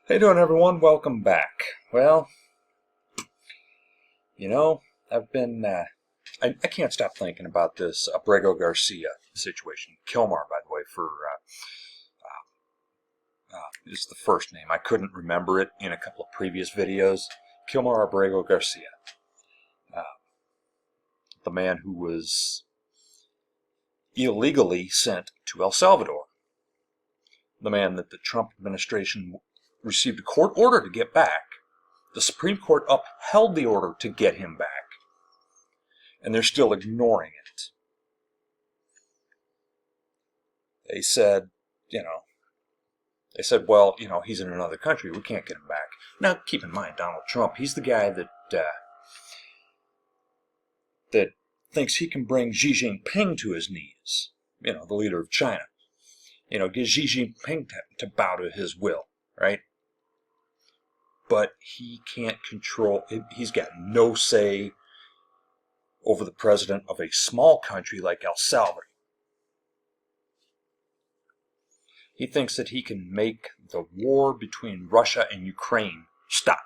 How you doing, everyone? Welcome back. Well, I've been, I can't stop thinking about this Abrego Garcia situation. Kilmar, by the way, is the first name. I couldn't remember it in a couple of previous videos. Kilmar Abrego Garcia, uh, the man who was illegally sent to El Salvador. The man that the Trump administration received a court order to get back. The Supreme Court upheld the order to get him back. And they're still ignoring it. They said, well, he's in another country. We can't get him back. Now, keep in mind, Donald Trump, he's the guy that thinks he can bring Xi Jinping to his knees. The leader of China. Get Xi Jinping to bow to his will, right? But he can't control, he's got no say over the president of a small country like El Salvador. He thinks that he can make the war between Russia and Ukraine stop.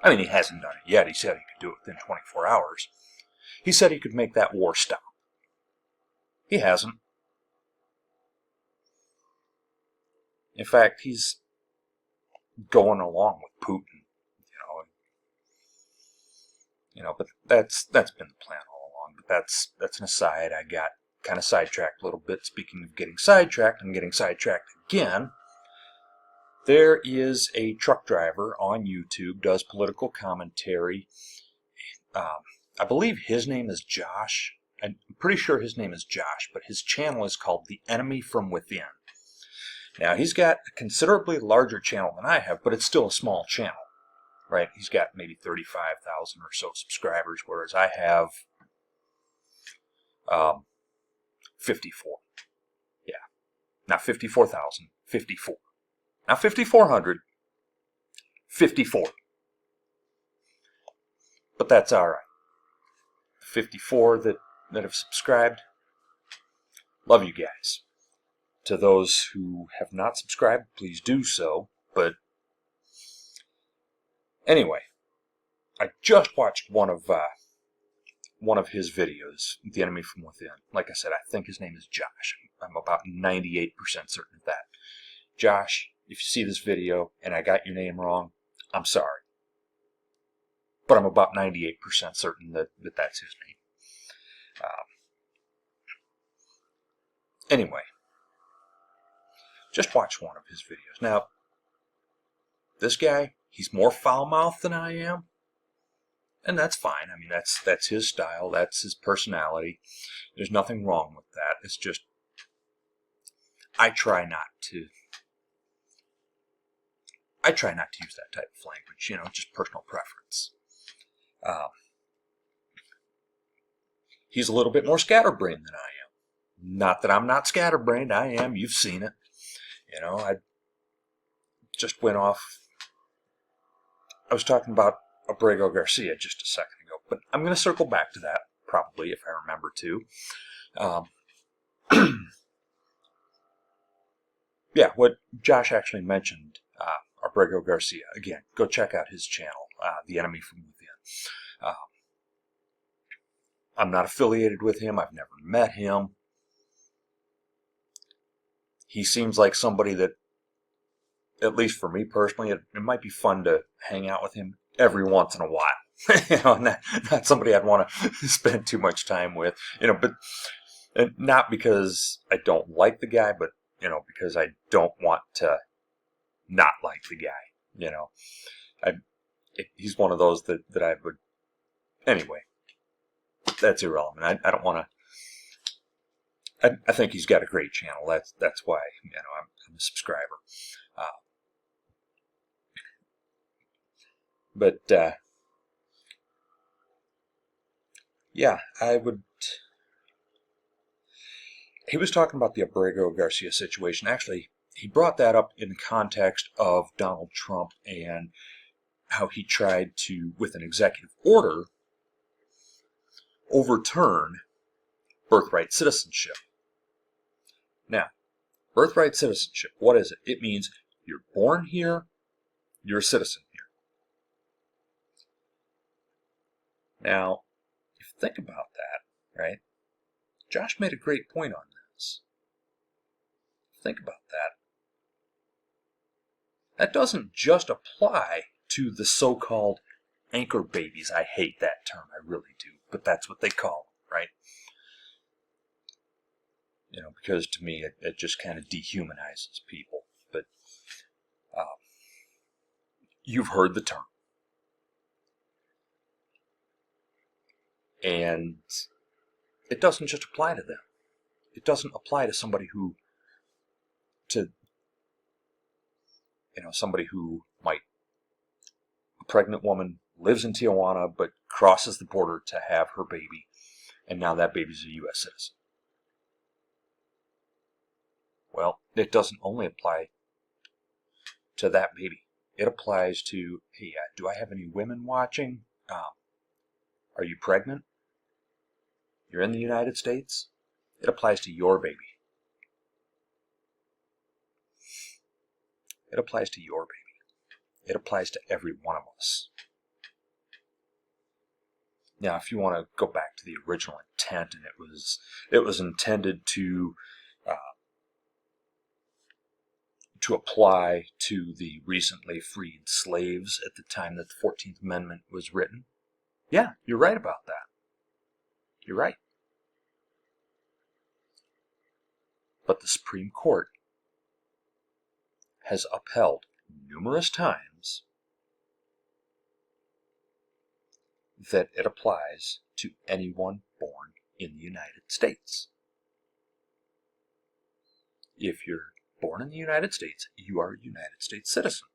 I mean, he hasn't done it yet. He said he could do it within 24 hours. He said he could make that war stop. He hasn't. In fact, he's going along with Putin. But that's been the plan all along. But that's an aside. I got kind of sidetracked a little bit. Speaking of getting sidetracked, I'm getting sidetracked again. There is a truck driver on YouTube, does political commentary. I believe his name is Josh. I'm pretty sure his name is Josh, but his channel is called The Enemy from Within. Now, he's got a considerably larger channel than I have, but it's still a small channel. Right, he's got maybe 35,000 or so subscribers, whereas I have 54. Yeah, not 54,000, 54. Not 5,400, 54. But that's all right. The 54 that have subscribed, love you guys. To those who have not subscribed, please do so. But anyway, I just watched one of his videos, The Enemy from Within. Like I said, I think his name is Josh. I'm about 98% certain of that. Josh, if you see this video and I got your name wrong, I'm sorry. But I'm about 98% certain that that's his name. Anyway, just watch one of his videos. Now, this guy, he's more foul-mouthed than I am, and that's fine. I mean, that's his style, that's his personality. There's nothing wrong with that. It's just, I try not to use that type of language, just personal preference. He's a little bit more scatterbrained than I am. Not that I'm not scatterbrained, I am. You've seen it. I just went off. I was talking about Abrego Garcia just a second ago, but I'm going to circle back to that, probably, if I remember to. Yeah, what Josh actually mentioned, Abrego Garcia. Again, go check out his channel, The Enemy from Within. I'm not affiliated with him. I've never met him. He seems like somebody that, at least for me personally, it might be fun to hang out with him every once in a while. Not somebody I'd want to spend too much time with, but not because I don't like the guy, but, because I don't want to not like the guy, he's one of those that I would, anyway, that's irrelevant. I don't want to, I think he's got a great channel. That's why, I'm a subscriber. But, yeah, he was talking about the Abrego Garcia situation. Actually, he brought that up in the context of Donald Trump and how he tried to, with an executive order, overturn birthright citizenship. Now, birthright citizenship, what is it? It means you're born here, You're a citizen here. Now, if you think about that, right? Josh made a great point on this. Think about that. That doesn't just apply to the so-called anchor babies. I hate that term, I really do, but that's what they call them, right? You know, because to me it just kind of dehumanizes people. But you've heard the term. And it doesn't just apply to them. It doesn't apply to somebody who, somebody who might, a pregnant woman lives in Tijuana but crosses the border to have her baby, and now that baby's a U.S. citizen. Well, it doesn't only apply to that baby. It applies to, hey, do I have any women watching? Are you pregnant? You're in the United States? It applies to your baby. It applies to your baby. It applies to every one of us. Now, if you want to go back to the original intent, and it was intended to apply to the recently freed slaves at the time that the 14th Amendment was written. Yeah, you're right about that. You're right. But the Supreme Court has upheld numerous times that it applies to anyone born in the United States. If you're born in the United States, you are a United States citizen.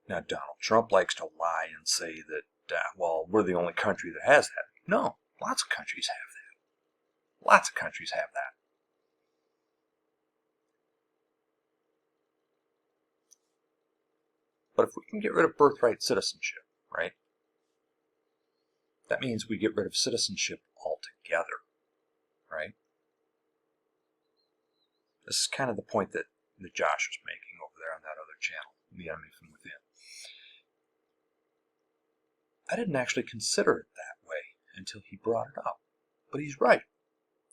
Now, Donald Trump likes to lie and say that, well, we're the only country that has that. No, lots of countries have that. Lots of countries have that. But if we can get rid of birthright citizenship, right, that means we get rid of citizenship altogether, right? This is kind of the point that Josh was making over there on that other channel, The Enemy from Within. I didn't actually consider it that way until he brought it up. But he's right.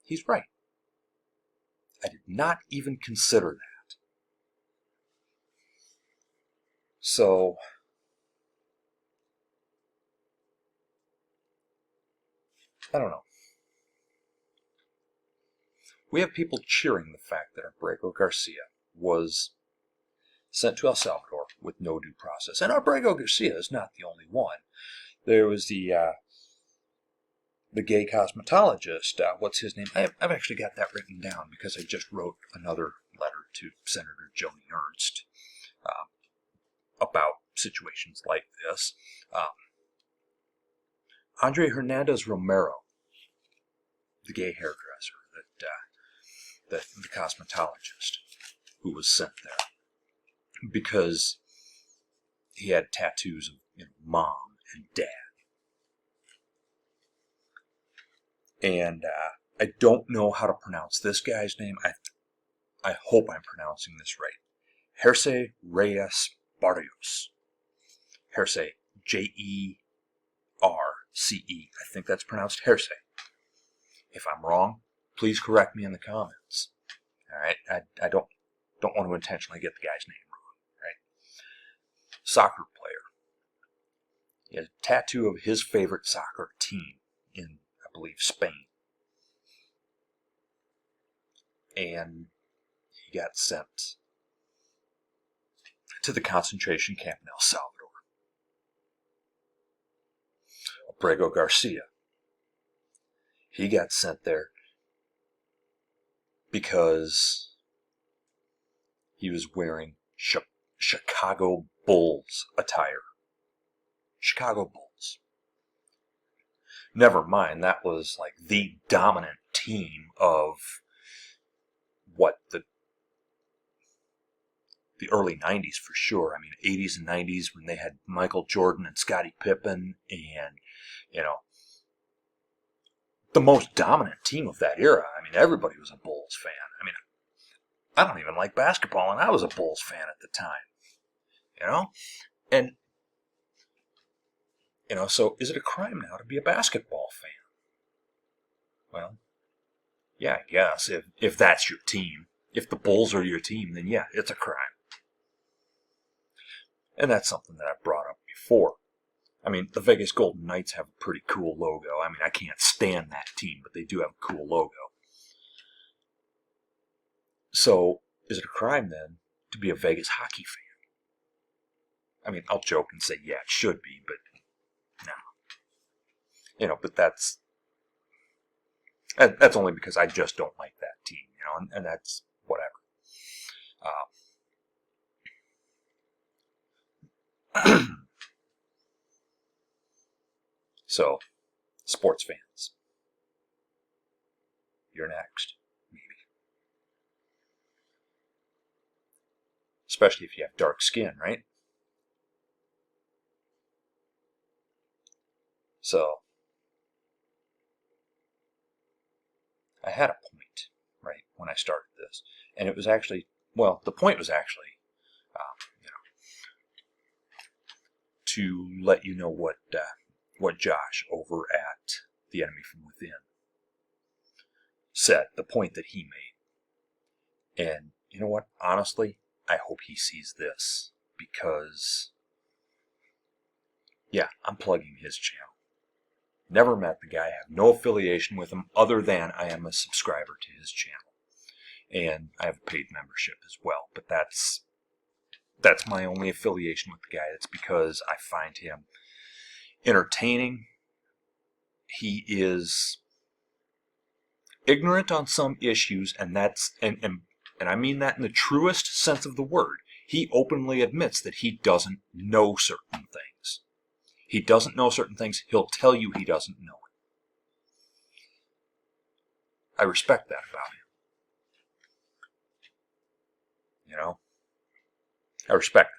He's right. I did not even consider that. So, I don't know. We have people cheering the fact that Abrego Garcia was sent to El Salvador with no due process. And Abrego Garcia is not the only one. There was the gay cosmetologist, what's his name? I've actually got that written down because I just wrote another letter to Senator Joni Ernst about situations like this. Andre Hernandez Romero, the gay hairdresser, the cosmetologist who was sent there because he had tattoos of mom and dad. And I don't know how to pronounce this guy's name. I hope I'm pronouncing this right. Jersey Reyes Barrios. Jersey, Jerce. I think that's pronounced Jersey. If I'm wrong, please correct me in the comments. All right, I don't want to intentionally get the guy's name wrong. Right? Soccer player. He has a tattoo of his favorite soccer team in, I believe, Spain. And he got sent to the concentration camp in El Salvador. Abrego Garcia. He got sent there because he was wearing Chicago Bulls attire. Chicago Bulls. Never mind, that was like the dominant team of what, the early 90s for sure. I mean, 80s and 90s when they had Michael Jordan and Scottie Pippen and, the most dominant team of that era. I mean, everybody was a Bulls fan. I mean, I don't even like basketball, and I was a Bulls fan at the time. You know? And, so is it a crime now to be a basketball fan? Well, yeah, I guess. If that's your team. If the Bulls are your team, then yeah, it's a crime. And that's something that I've brought up before. I mean, the Vegas Golden Knights have a pretty cool logo. I mean, I can't stand that team, but they do have a cool logo. So, is it a crime then to be a Vegas hockey fan? I mean, I'll joke and say, yeah, it should be, but no. But that's only because I just don't like that team, and that's whatever. So, sports fans, you're next, maybe. Especially if you have dark skin, right? So, I had a point, right, when I started this. And it was actually, the point was actually, to let you know what Josh over at The Enemy from Within said, the point that he made. And you know what? Honestly, I hope he sees this because, yeah, I'm plugging his channel. Never met the guy, have no affiliation with him other than I am a subscriber to his channel. And I have a paid membership as well. But that's my only affiliation with the guy. It's because I find him entertaining. He is ignorant on some issues, and I mean that in the truest sense of the word. He openly admits that he doesn't know certain things. He doesn't know certain things. He'll tell you he doesn't know it. I respect that about him. I respect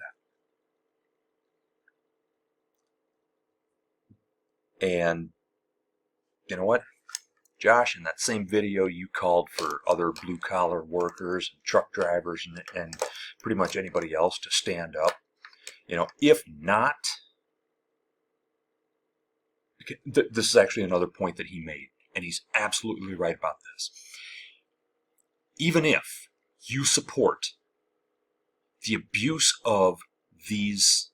that. And you know what? Josh, in that same video, you called for other blue-collar workers, and truck drivers, and pretty much anybody else to stand up. If not, this is actually another point that he made, and he's absolutely right about this. Even if you support the abuse of these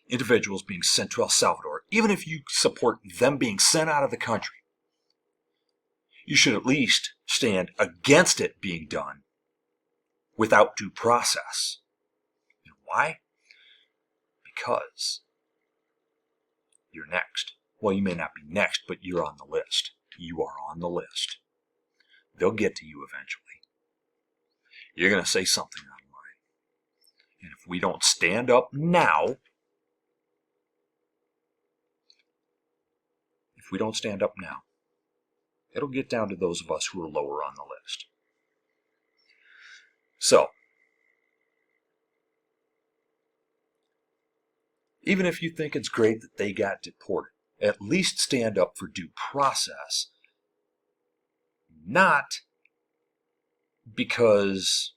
individuals being sent to El Salvador, even if you support them being sent out of the country, you should at least stand against it being done without due process. And why? Because you're next. Well, you may not be next, but you're on the list. You are on the list. They'll get to you eventually. You're going to say something online. And if we don't stand up now, it'll get down to those of us who are lower on the list. So, even if you think it's great that they got deported, at least stand up for due process. Not because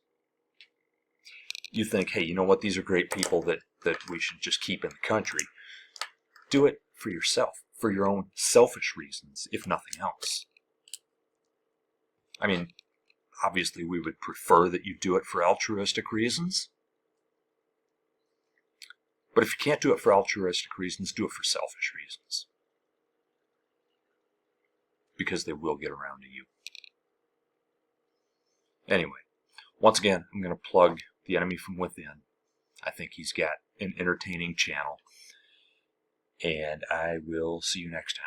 you think, hey, you know what, these are great people that we should just keep in the country. Do it for yourself, for your own selfish reasons, if nothing else. I mean, obviously we would prefer that you do it for altruistic reasons. But if you can't do it for altruistic reasons, do it for selfish reasons. Because they will get around to you. Anyway, once again, I'm going to plug The Enemy from Within. I think he's got an entertaining channel. And I will see you next time.